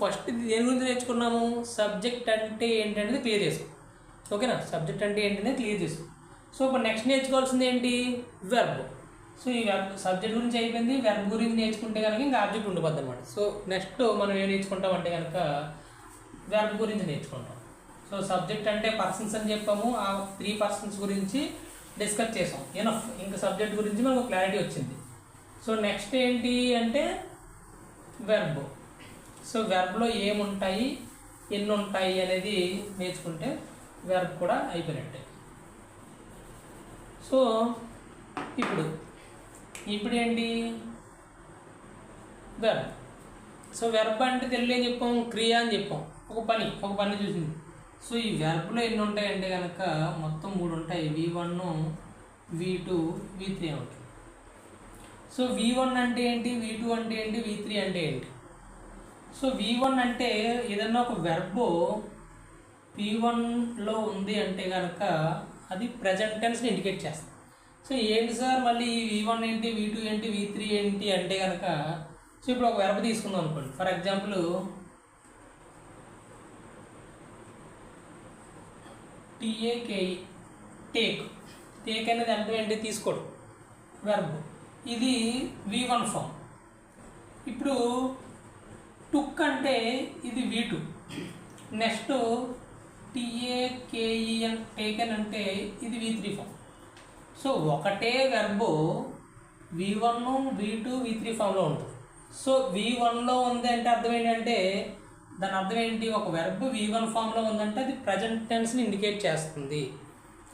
First దేని గురించి నేర్చుకున్నాము, సబ్జెక్ట్ అంటే ఏంటనేది క్లియర్ చేసుకో. ఓకేనా, సబ్జెక్ట్ అంటే ఏంటనేది క్లియర్ చేసుకో. సో ఇప్పుడు నెక్స్ట్ నేర్చుకోవాల్సింది ఏంటి, వెర్బ్. సో ఈ వెర్బ్ సబ్జెక్ట్ గురించి అయిపోయింది, వెర్బ్ గురించి నేర్చుకుంటే కనుక ఇంకా ఆబ్జెక్ట్ ఉండిపోద్ది అనమాట. సో నెక్స్ట్ మనం ఏం నేర్చుకుంటాం అంటే కనుక వెర్బ్ గురించి నేర్చుకుంటాం. సో సబ్జెక్ట్ అంటే పర్సన్స్ అని చెప్పాము, ఆ 3 పర్సన్స్ గురించి డిస్కస్ చేసాం. ఎనఫ్, ఇంకా సబ్జెక్ట్ గురించి మనకు క్లారిటీ వచ్చింది. సో నెక్స్ట్ ఏంటి అంటే వెర్బ్. సో వెర్బ్లో ఏముంటాయి, ఎన్ని ఉంటాయి అనేది నేర్చుకుంటే వెర్బ్ కూడా అయిపోయినట్టే. సో ఇప్పుడు ఏంటి వెర్బ్. సో వెర్బ్ అంటే తెలుగులో ఏం చెప్పాం, క్రియ అని చెప్పాం, ఒక పని చూసింది. సో ఈ వెర్బ్లో ఎన్ని ఉంటాయంటే కనుక మొత్తం 3 ఉంటాయి. V1, V2, V3 ఉంటాయి. సో V1 అంటే ఏంటి, V2 అంటే ఏంటి, V3 అంటే ఏంటి. సో V1 అంటే ఏదన్నా ఒక వెర్బ్ P1లో ఉంది అంటే కనుక అది ప్రజెంట్ టెన్స్ని ఇండికేట్ చేస్తుంది. సో ఏంటి సార్ మళ్ళీ V1 ఏంటి, V2 ఏంటి, V3 ఏంటి అంటే కనుక, సో ఇప్పుడు ఒక వెర్బ్ తీసుకుందాం అనుకోండి. ఫర్ ఎగ్జాంపుల్ TAKE, టేక్ అనేది అంటే ఏంటి, తీసుకోవడం, వెర్బ్. ఇది V1 ఫామ్. ఇప్పుడు టుక్ అంటే ఇది V2. నెక్స్ట్ TAKEN, టేకెన్ అంటే ఇది V3 ఫామ్. సో ఒకటే వెర్బ్ V1, V2, V3 ఫామ్లో ఉంటుంది. సో V1లో ఉంది అంటే అర్థం ఏంటంటే, దాని అర్థం ఏంటి, ఒక వెర్బ్ V1 ఫామ్లో ఉందంటే అది ప్రజెంట్ టెన్స్ని ఇండికేట్ చేస్తుంది.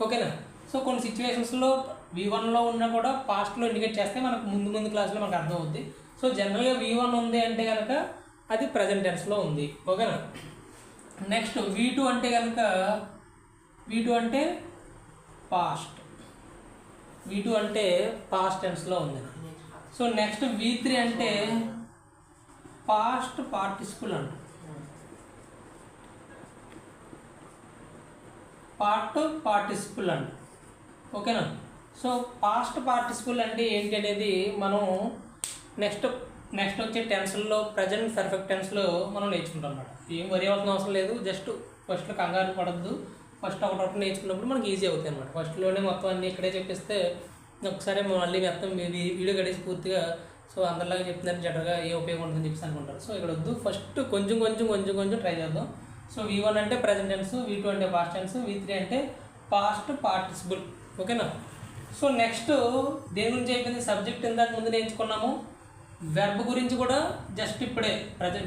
ఓకేనా. సో కొన్ని సిచ్యువేషన్స్లో V1లో ఉన్నా కూడా పాస్ట్లో ఇండికేట్ చేస్తే మనకు ముందు క్లాస్లో మనకు అర్థం అవుద్ది. సో జనరల్గా V1 ఉంది అంటే కనుక అది ప్రజెంట్ టెన్స్లో ఉంది. ఓకేనా. నెక్స్ట్ V2 అంటే కనుక, V2 అంటే పాస్ట్, V2 అంటే పాస్ట్ టెన్స్లో ఉంది. సో నెక్స్ట్ V3 అంటే పాస్ట్ పార్టిసిపుల్ అంట, పార్టిసిపుల్ అంట. ఓకేనా. సో పాస్ట్ పార్టిసిపుల్ అంటే ఏంటి అనేది మనం నెక్స్ట్ వచ్చే టెన్స్లో ప్రజెంట్ పర్ఫెక్ట్ టెన్స్లో మనం నేర్చుకుంటాం అన్నమాట. ఏం వరి అవ్వాల్సిన అవసరం లేదు, జస్ట్ ఫస్ట్లో కంగారు పడద్దు. ఫస్ట్ ఒకటి నేర్చుకున్నప్పుడు మనకి ఈజీ అవుతాయి అన్నమాట. ఫస్ట్లోనే మొత్తం అన్నీ ఇక్కడే చెప్పిస్తే ఒకసారి మళ్ళీ మొత్తం వీడియో గడిచి పూర్తిగా సో అందరిలాగా చెప్తున్నారు జనరల్గా ఏ ఉపయోగం ఉంటుందని చెప్పేసి అనుకుంటారు. సో ఇక్కడ వద్దు, ఫస్ట్ కొంచెం ట్రై చేద్దాం. సో V1 అంటే ప్రజెంట్ టెన్స్, V2 అంటే పాస్ట్ టెన్స్, V3 అంటే పాస్ట్ పార్టిసిపుల్. ఓకేనా. సో నెక్స్ట్ దేని గురించి అయిపోయింది, సబ్జెక్ట్ ఇందాక ముందు నేర్చుకున్నాము. వెర్బ్ గురించి కూడా జస్ట్ ఇప్పుడే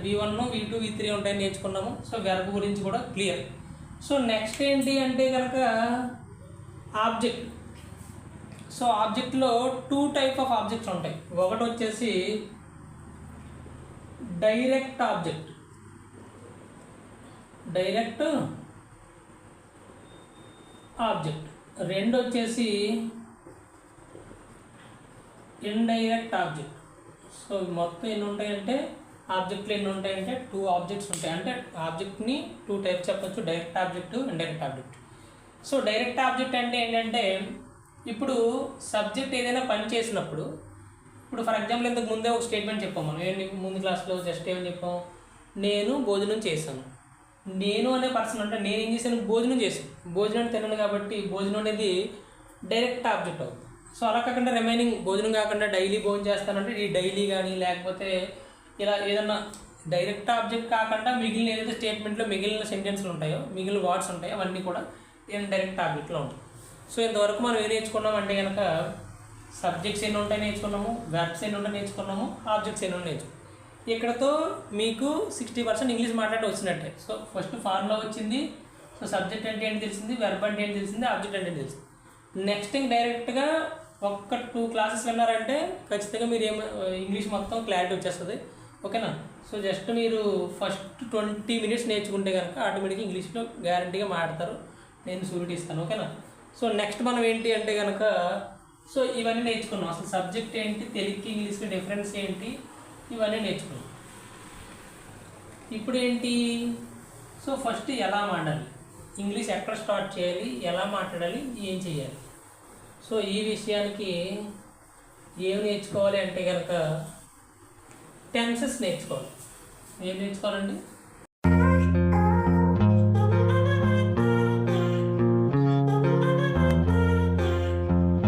V1, V2, V3 ఉంటాయని నేర్చుకున్నాము. సో వెర్బ్ గురించి కూడా క్లియర్. సో నెక్స్ట్ ఏంటి అంటే కనుక ఆబ్జెక్ట్. సో ఆబ్జెక్ట్లో 2 టైప్ ఆఫ్ ఆబ్జెక్ట్స్ ఉంటాయి. ఒకటి వచ్చేసి డైరెక్ట్ ఆబ్జెక్ట్, రెండు వచ్చేసి ఇండైరెక్ట్ ఆబ్జెక్ట్. సో మొత్తం ఎన్ని ఉంటాయంటే, ఆబ్జెక్ట్లు ఎన్ని ఉంటాయంటే 2 ఆబ్జెక్ట్స్ ఉంటాయి. అంటే ఆబ్జెక్ట్ని 2 టైప్స్ చెప్పచ్చు, direct object, indirect object. So direct object అంటే ఏంటంటే, ఇప్పుడు సబ్జెక్ట్ ఏదైనా పని చేసినప్పుడు, ఇప్పుడు ఫర్ ఎగ్జాంపుల్ ఇంతకు ముందే ఒక స్టేట్మెంట్ చెప్పాము మనం. ఏంటి ముందు క్లాస్లో జస్ట్ ఏమని చెప్పాము, నేను భోజనం చేశాను. నేను అనే పర్సన్ అంటే నేను ఏం చేశాను, భోజనం చేశాను. భోజనం తినను కాబట్టి భోజనం అనేది డైరెక్ట్ ఆబ్జెక్ట్ అవుతుంది. సో అలా కాకుండా రిమైనింగ్ భోజనం కాకుండా డైలీ భోజనం చేస్తానంటే ఈ డైలీ కానీ లేకపోతే ఇలా ఏదన్నా డైరెక్ట్ ఆబ్జెక్ట్ కాకుండా మిగిలిన ఏదైతే స్టేట్మెంట్లో మిగిలిన సెంటెన్స్లు ఉంటాయో, మిగిలిన వర్డ్స్ ఉంటాయో అవన్నీ కూడా ఇండైరెక్ట్ ఆబ్జెక్ట్లో ఉంటాయి. సో ఇంతవరకు మనం ఏం నేర్చుకున్నాం అంటే కనుక సబ్జెక్ట్స్ ఎన్ని ఉంటాయి నేర్చుకున్నాము, వెర్బ్స్ ఎన్ని ఉంటాయి నేర్చుకున్నాము, ఆబ్జెక్ట్స్ ఎన్ని ఉంటాయి నేర్చుకున్నాము. ఇక్కడతో మీకు 60% ఇంగ్లీష్ మాట్లాడి వచ్చినట్టే. సో ఫస్ట్ ఫార్ములా వచ్చింది. సో సబ్జెక్ట్ అంటే ఏంటి తెలిసింది, వెర్బ్ అంటే ఏంటి తెలిసింది, ఆబ్జెక్ట్ అంటే తెలిసింది. నెక్స్ట్ డైరెక్ట్గా ఒక్క 2 క్లాసెస్ విన్నారంటే ఖచ్చితంగా మీరు ఇంగ్లీష్ మొత్తం క్లారిటీ వచ్చేస్తుంది. ఓకేనా. సో జస్ట్ మీరు ఫస్ట్ 20 మినిట్స్ నేర్చుకుంటే కనుక ఆటోమేటిక్గా ఇంగ్లీష్లో గ్యారంటీగా మాట్లాడతారు. నేను షూరిటీ ఇస్తాను. ఓకేనా. సో నెక్స్ట్ మనం ఏంటి అంటే కనుక, సో ఇవన్నీ నేర్చుకున్నాం. అసలు సబ్జెక్ట్ ఏంటి, తెలుగుకి ఇంగ్లీష్కి డిఫరెన్స్ ఏంటి, ఇవన్నీ నేర్చుకున్నాం. ఇప్పుడు ఏంటి, సో ఫస్ట్ ఎలా మాట్లాడాలి, ఇంగ్లీష్ ఎక్కడ స్టార్ట్ చేయాలి, ఎలా మాట్లాడాలి, ఏం చేయాలి. సో ఈ విషయానికి ఏం నేర్చుకోవాలి అంటే కనుక టెన్సెస్ నేర్చుకోవాలి. ఏం నేర్చుకోవాలండి,